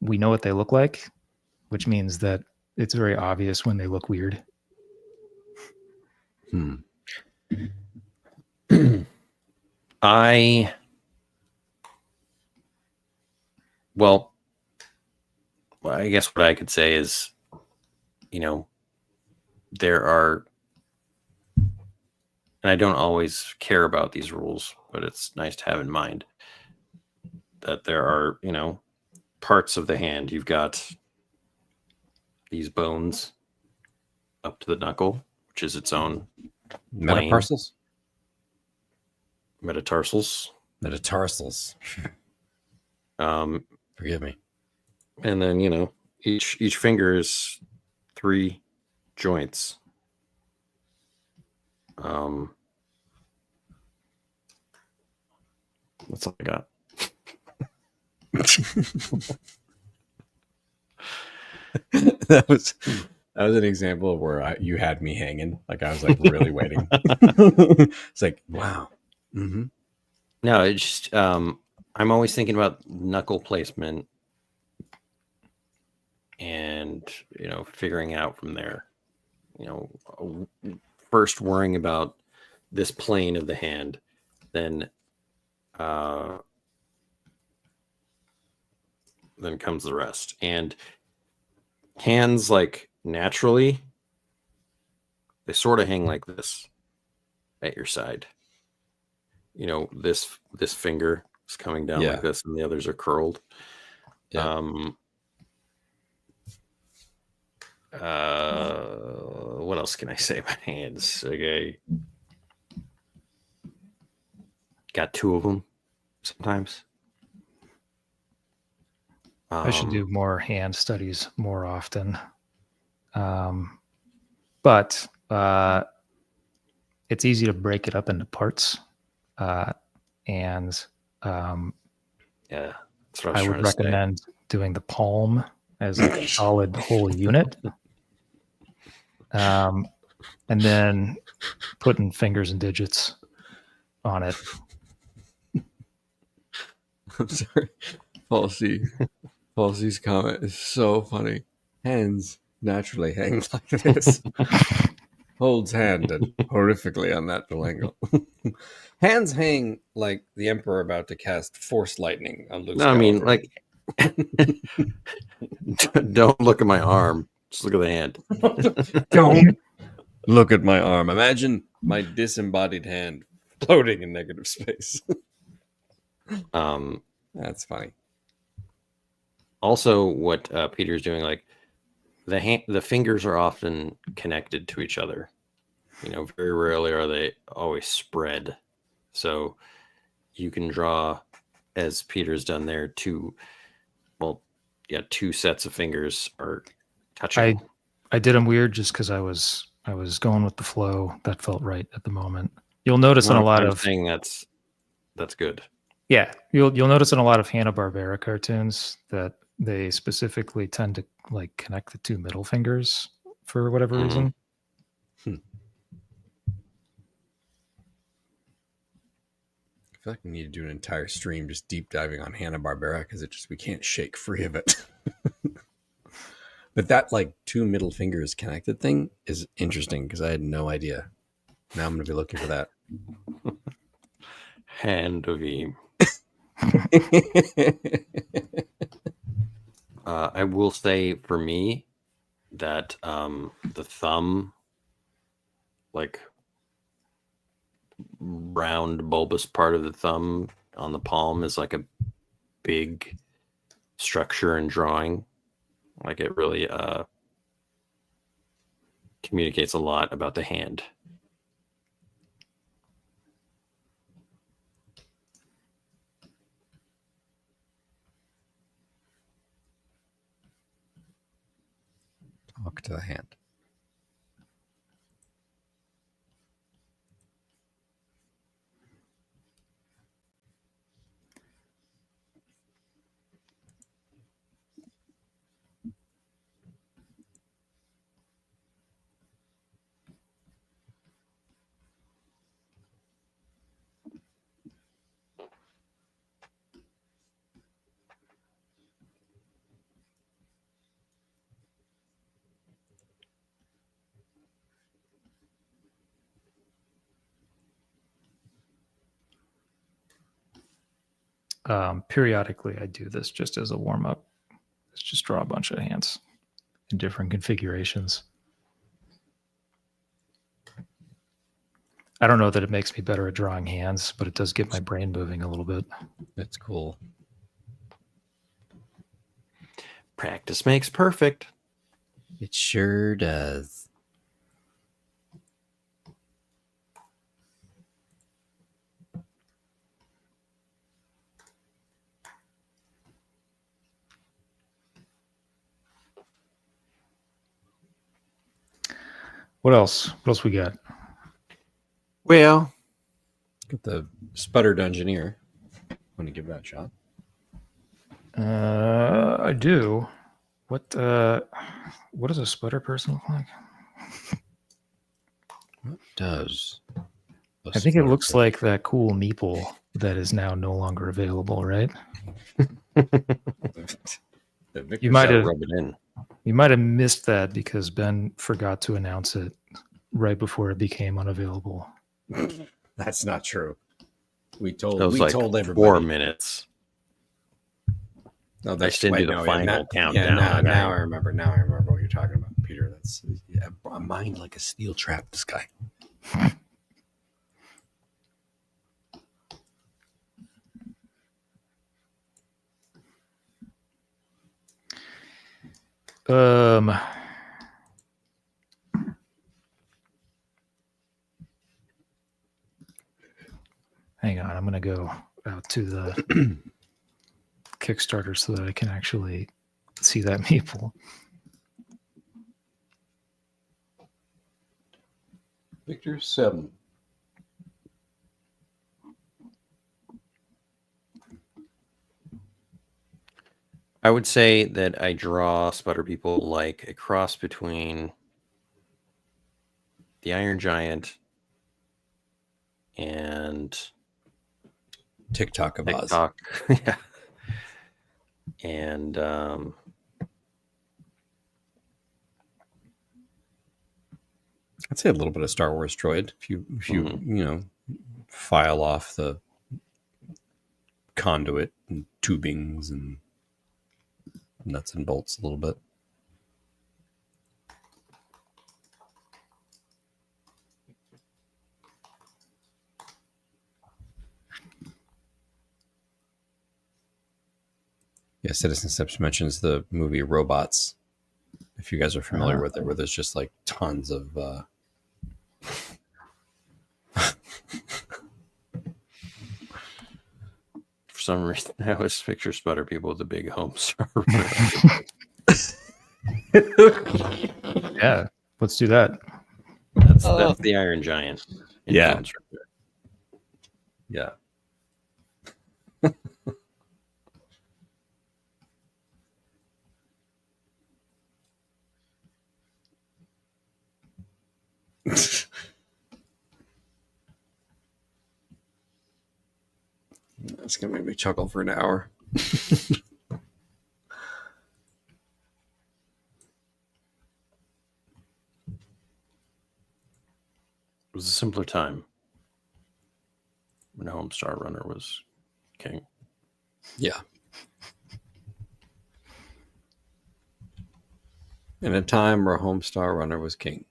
we know what they look like, which means that it's very obvious when they look weird. I guess what I could say is, you know, there are, and I don't always care about these rules, but it's nice to have in mind that there are, you know, parts of the hand. You've got these bones up to the knuckle, which is its own plane. Metatarsals? Metatarsals. Metatarsals. Forgive me. And then, you know, each finger is 3 joints. That's all I got. that was an example of where you had me hanging. Like I was like really waiting. It's like, wow. Mm-hmm. No, it's just I'm always thinking about knuckle placement and, you know, figuring out from there, you know, first worrying about this plane of the hand, then comes the rest. And hands, like, naturally, they sort of hang like this at your side. You know, this finger is coming down like this, and the others are curled. Yeah. What else can I say about hands? Okay, got 2 of them sometimes. I should do more hand studies more often. But it's easy to break it up into parts. Yeah, that's what I would recommend doing the palm as like a solid whole unit. And then putting fingers and digits on it. I'm sorry. Falsey's comment is so funny. Hands naturally hang like this. holds hand and horrifically unnatural angle. Hands hang like the Emperor about to cast Force Lightning on Luke No, I mean, Skywalker. like, don't look at my arm. Just look at the hand. Don't look at my arm. Imagine my disembodied hand floating in negative space. That's funny. Also, what Peter's doing, like, the fingers are often connected to each other. You know, very rarely are they always spread. So you can draw, as Peter's done there, two sets of fingers are touching. I did them weird just because I was going with the flow. That felt right at the moment. You'll notice in a lot of thing that's good. Yeah, you'll notice in a lot of Hanna-Barbera cartoons that they specifically tend to like connect the two middle fingers for whatever reason. I feel like we need to do an entire stream just deep diving on Hanna-Barbera because we can't shake free of it. But that like two middle fingers connected thing is interesting because I had no idea. Now I'm going to be looking for that. Hand of Eem. I will say for me that the thumb, like round bulbous part of the thumb on the palm, is like a big structure in drawing. Like it really communicates a lot about the hand. Talk to the hand. Periodically, I do this just as a warm-up. Let's just draw a bunch of hands in different configurations. I don't know that it makes me better at drawing hands, but it does get my brain moving a little bit. That's cool. Practice makes perfect. It sure does. What else? What else we got? Well, Got the Sputter Dungeoneer. Want to give that a shot? I do. What does a sputter person look like? What does? I think it looks like that cool meeple that is now no longer available, right? You might have rub it in. You might have missed that because Ben forgot to announce it right before it became unavailable. That's not true. We told everybody. 4 minutes. No, I just didn't do the final countdown. Yeah, now I remember. Now I remember what you're talking about, Peter. That's a mind like a steel trap. This guy. Hang on, I'm gonna go out to the Kickstarter so that I can actually see that meeple. Victor 7. I would say that I draw Sputter people like a cross between the Iron Giant and TikTok of Oz. TikTok. Yeah. And I'd say a little bit of Star Wars droid. If you you know, file off the conduit and tubings and nuts and bolts a little bit. Yeah, Citizen Steps mentions the movie Robots. If you guys are familiar with it, where there's just like tons of For some reason, I always picture sputter people with a big home star. Yeah, let's do that. That's the Iron Giant. Yeah. Right there. Yeah. That's gonna make me chuckle for an hour. It was a simpler time when Homestar Runner was king. Yeah. In a time where Homestar Runner was king.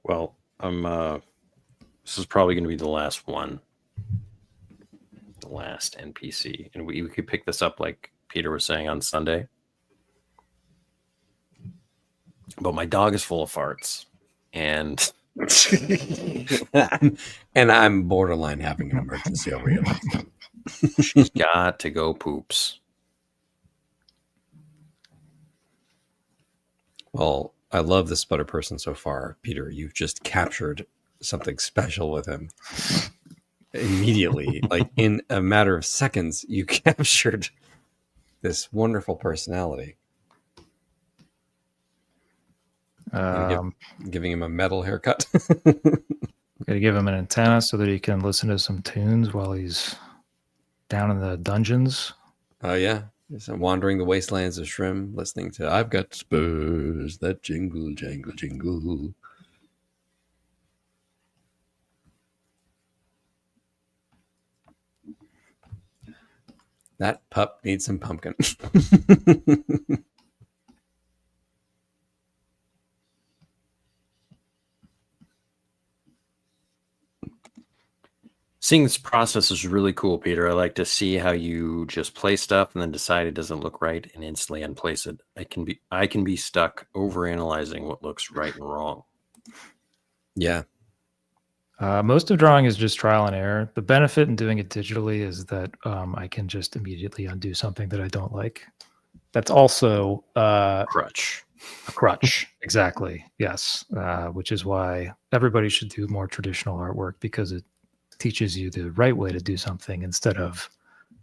Well, this is probably going to be the last one, the last NPC, and we could pick this up like Peter was saying on Sunday. But my dog is full of farts, and and I'm borderline having an emergency over here. she's got to go poops. Well, I love the sputter person so far. Peter, you've just captured something special with him. Immediately, like in a matter of seconds, you captured this wonderful personality. Giving him a metal haircut. Gotta give him an antenna so that he can listen to some tunes while he's down in the dungeons. Oh, yeah. So wandering the wastelands of Shrim, listening to I've Got Spurs that jingle, jangle, jingle. That pup needs some pumpkin. Seeing this process is really cool, Peter. I like to see how you just play stuff and then decide it doesn't look right and instantly unplace it. I can be stuck overanalyzing what looks right and wrong. Yeah. Most of drawing is just trial and error. The benefit in doing it digitally is that I can just immediately undo something that I don't like. That's also Crutch. a crutch. Exactly. Yes. Which is why everybody should do more traditional artwork, because it teaches you the right way to do something instead of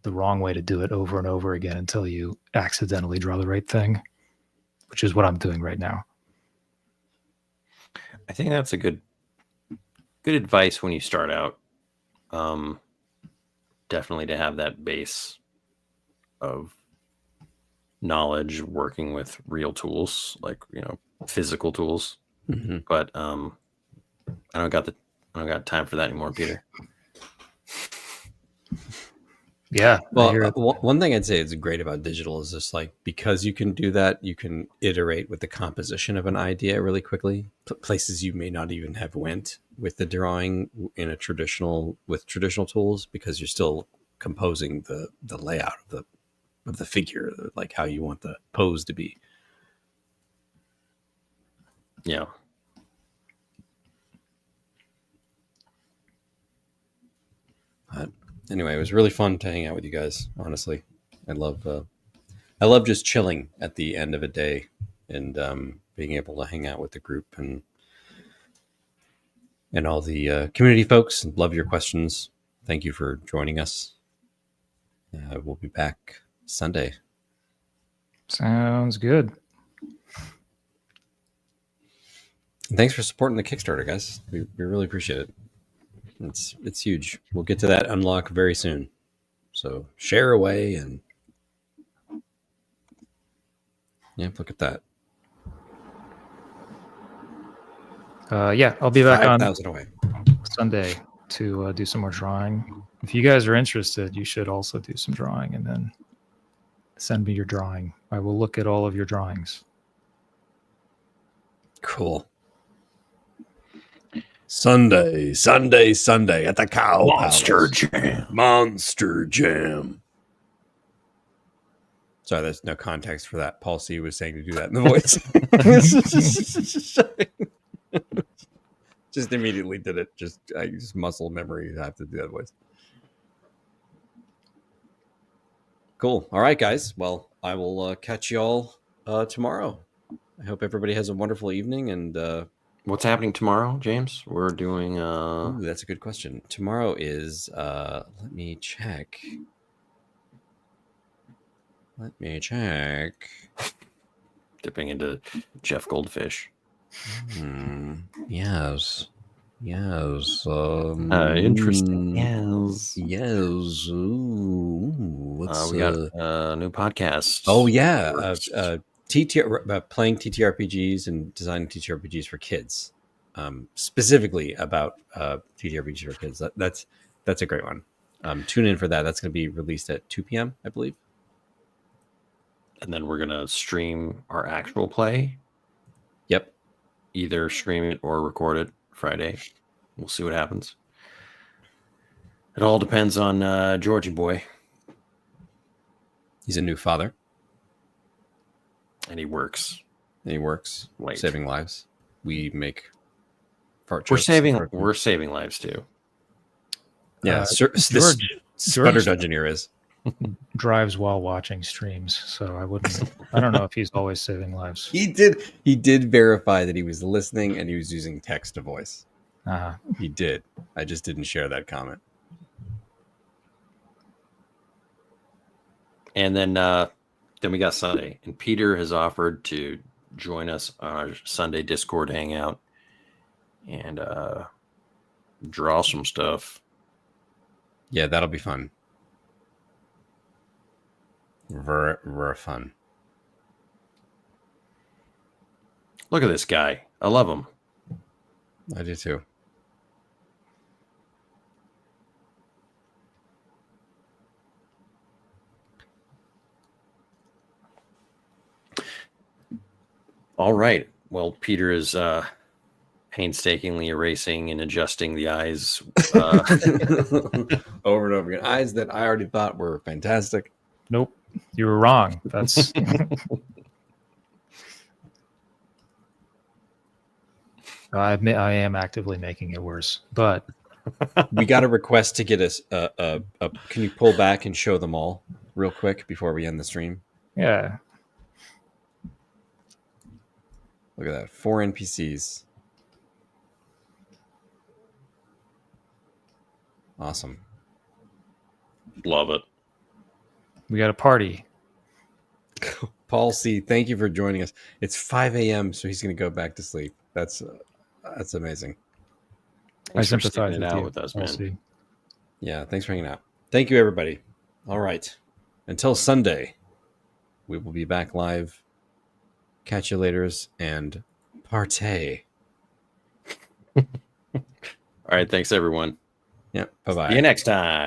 the wrong way to do it over and over again until you accidentally draw the right thing, which is what I'm doing right now. I think that's a good advice when you start out. Definitely to have that base of knowledge working with real tools, like, physical tools. Mm-hmm. But I don't got time for that anymore, Peter. Yeah. Well, one thing I'd say is great about digital is just like, because you can do that, you can iterate with the composition of an idea really quickly. Places you may not even have went with the drawing with traditional tools, because you're still composing the layout of the figure, like how you want the pose to be. Yeah. But anyway, it was really fun to hang out with you guys. Honestly, I love just chilling at the end of a day and being able to hang out with the group and all the community folks. Love your questions. Thank you for joining us. We'll be back Sunday. Sounds good. And thanks for supporting the Kickstarter, guys. We really appreciate it. It's huge. We'll get to that unlock very soon. So share away and look at that. Yeah, I'll be back on 5,000 away. Sunday to do some more drawing. If you guys are interested, you should also do some drawing and then send me your drawing. I will look at all of your drawings. Cool. Sunday at the Cow Monster Palace. Jam. Monster Jam. Sorry, there's no context for that. Paul C was saying to do that in the voice. Just immediately did it. Just muscle memory. I have to do that voice. Cool. All right, guys. Well, I will catch you all tomorrow. I hope everybody has a wonderful evening. And what's happening tomorrow, James? We're doing. Ooh, that's a good question. Tomorrow is. Let me check. Dipping into Jeff Goldfish. Yes. Interesting. Yes. Ooh, we got a new podcast. Oh yeah. Playing TTRPGs and designing TTRPGs for kids. Specifically about TTRPGs for kids. That's a great one. Tune in for that. That's going to be released at 2 p.m. I believe. And then we're gonna stream our actual play. Yep. Either stream it or record it Friday. We'll see what happens. It all depends on Georgie boy. He's a new father. And he works. Late. Saving lives. We make fart We're jokes. saving lives too. Yeah, this Sputter Dungeoneer is. Drives while watching streams, so I don't know if he's always saving lives. He did verify that he was listening and he was using text to voice. He did. I just didn't share that comment. And then we got Sunday, and Peter has offered to join us on our Sunday Discord hangout and draw some stuff. Yeah, that'll be fun. Very fun. Look at this guy. I love him. I do too. All right. Well, Peter is painstakingly erasing and adjusting the eyes over and over again. Eyes that I already thought were fantastic. Nope. You were wrong. That's I am actively making it worse, but we got a request to get us can you pull back and show them all real quick before we end the stream? Yeah. Look at that. 4 NPCs. Awesome. Love it. We got a party. Paul C., thank you for joining us. It's 5 a.m., so he's going to go back to sleep. That's amazing. I sympathize with us, man. C. Yeah, thanks for hanging out. Thank you, everybody. All right. Until Sunday, we will be back live. Catch you laters and partay. All right. Thanks, everyone. Yep. Bye-bye. See you next time.